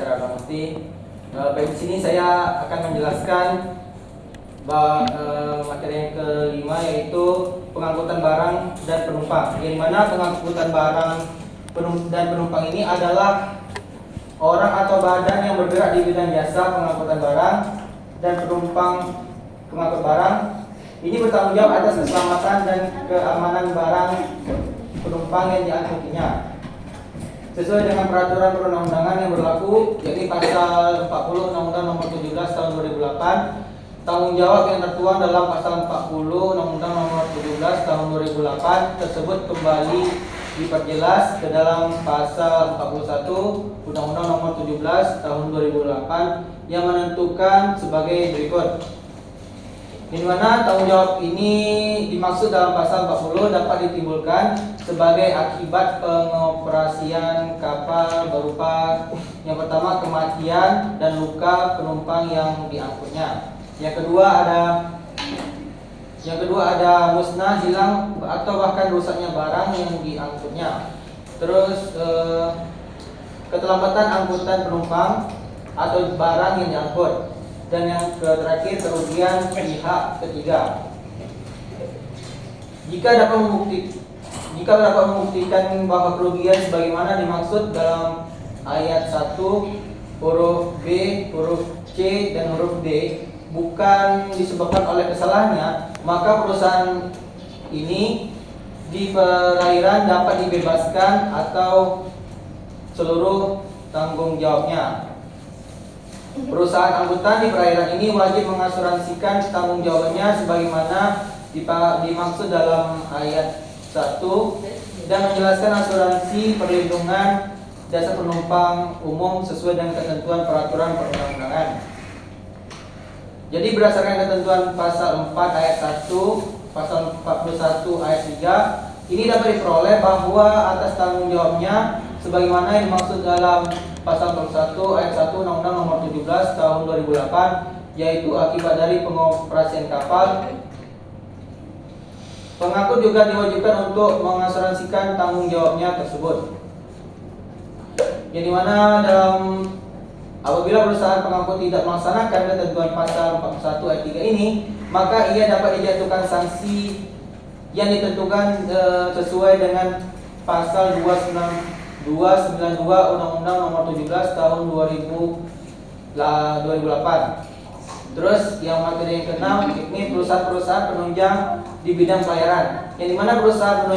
secara mengerti. Baik, di sini saya akan menjelaskan materi yang kelima, yaitu pengangkutan barang dan penumpang. Yang mana pengangkutan barang dan penumpang ini adalah orang atau badan yang bergerak di bidang jasa pengangkutan barang dan penumpang pengangkut barang. Ini bertanggung jawab atas keselamatan dan keamanan barang penumpang yang diangkutinya sesuai dengan peraturan perundang-undangan yang berlaku, yakni pasal 40 Undang-Undang Nomor 17 Tahun 2008. Tanggung jawab yang tertuang dalam pasal 40 Undang-Undang Nomor 17 Tahun 2008 tersebut kembali diperjelas ke dalam pasal 41 Undang-Undang Nomor 17 Tahun 2008 yang menentukan sebagai berikut. Di mana tanggung jawab ini dimaksud dalam pasal 40 dapat ditimbulkan sebagai akibat pengoperasian kapal berupa yang pertama kematian dan luka penumpang yang diangkutnya. Yang kedua ada musnah, hilang atau bahkan rusaknya barang yang diangkutnya. Terus keterlambatan angkutan penumpang atau barang yang diangkut. Dan yang terakhir kerugian pihak ketiga. Jika dapat membuktikan bahwa kerugian sebagaimana dimaksud dalam ayat 1 huruf B, huruf C dan huruf D bukan disebabkan oleh kesalahannya, maka perusahaan ini di perairan dapat dibebaskan atau seluruh tanggung jawabnya. Perusahaan angkutan di perairan ini wajib mengasuransikan tanggung jawabnya sebagaimana dimaksud dalam ayat 1 dan menjelaskan asuransi perlindungan jasa penumpang umum sesuai dengan ketentuan peraturan perundang-undangan. Jadi berdasarkan ketentuan pasal 4 ayat 1, pasal 41 ayat 3, ini dapat diperoleh bahwa atas tanggung jawabnya sebagaimana yang dimaksud dalam pasal 41 ayat 1 Undang-Undang Nomor 17 Tahun 2008, yaitu akibat dari pengoperasian kapal. Pengangkut juga diwajibkan untuk mengasuransikan tanggung jawabnya tersebut. Yang dimana apabila perusahaan pengangkut tidak melaksanakan ketentuan pasal 41 ayat 3 ini, maka ia dapat dijatuhkan sanksi yang ditentukan sesuai dengan pasal 292 Undang-Undang Nomor 17 Tahun 2008. Terus yang materi yang keenam, ini perusahaan-perusahaan penunjang di bidang pelayaran. Yang dimana perusahaan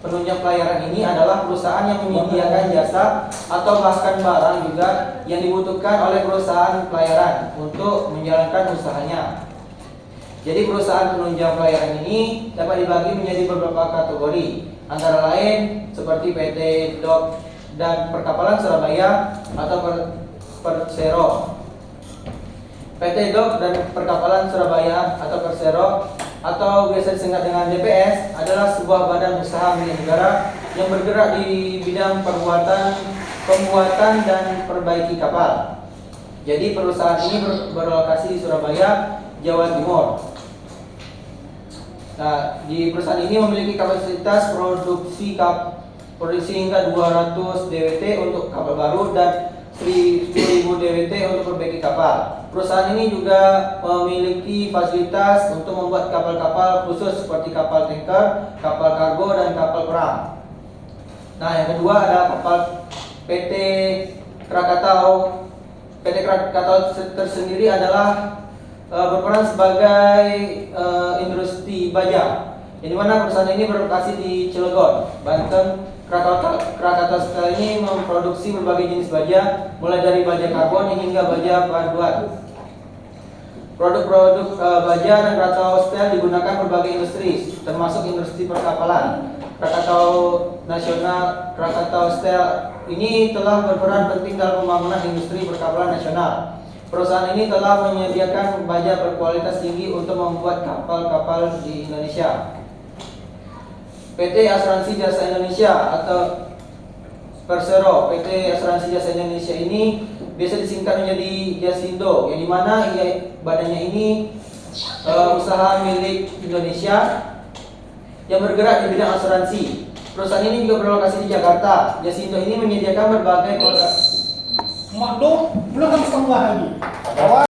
penunjang pelayaran ini adalah perusahaan yang menyediakan jasa atau bahkan barang juga yang dibutuhkan oleh perusahaan pelayaran untuk menjalankan usahanya. Jadi perusahaan penunjang pelayaran ini dapat dibagi menjadi beberapa kategori, antara lain seperti PT Dok dan Perkapalan Surabaya atau Persero. PT Dok dan Perkapalan Surabaya atau Persero atau biasa disingkat dengan DPS adalah sebuah badan usaha milik negara yang bergerak di bidang pembuatan dan perbaiki kapal. Jadi perusahaan ini berlokasi di Surabaya, Jawa Timur. Nah, di perusahaan ini memiliki kapasitas produksi hingga 200 DWT untuk kapal baru dan 1000 DWT untuk perbaiki kapal. Perusahaan ini juga memiliki fasilitas untuk membuat kapal-kapal khusus seperti kapal tanker, kapal kargo, dan kapal perang. Nah, yang kedua ada kapal PT Krakatau. PT Krakatau tersendiri adalah berperan sebagai industri baja, yang dimana perusahaan ini berlokasi di Cilegon, Banten. Krakatau Steel ini memproduksi berbagai jenis baja, mulai dari baja karbon hingga baja paduan. Produk-produk baja dan Krakatau Steel digunakan berbagai industri, termasuk industri perkapalan. Krakatau Nasional Krakatau Steel ini telah berperan penting dalam pembangunan industri perkapalan nasional. Perusahaan ini telah menyediakan baja berkualitas tinggi untuk membuat kapal-kapal di Indonesia. PT Asuransi Jasa Indonesia atau Persero. PT Asuransi Jasa Indonesia ini biasa disingkat menjadi Jasindo, yang dimana badannya ini usaha milik Indonesia yang bergerak di bidang asuransi. Perusahaan ini juga berlokasi di Jakarta. Jasindo ini menyediakan berbagai produk Mak do, belum kamu lagi. Bahwa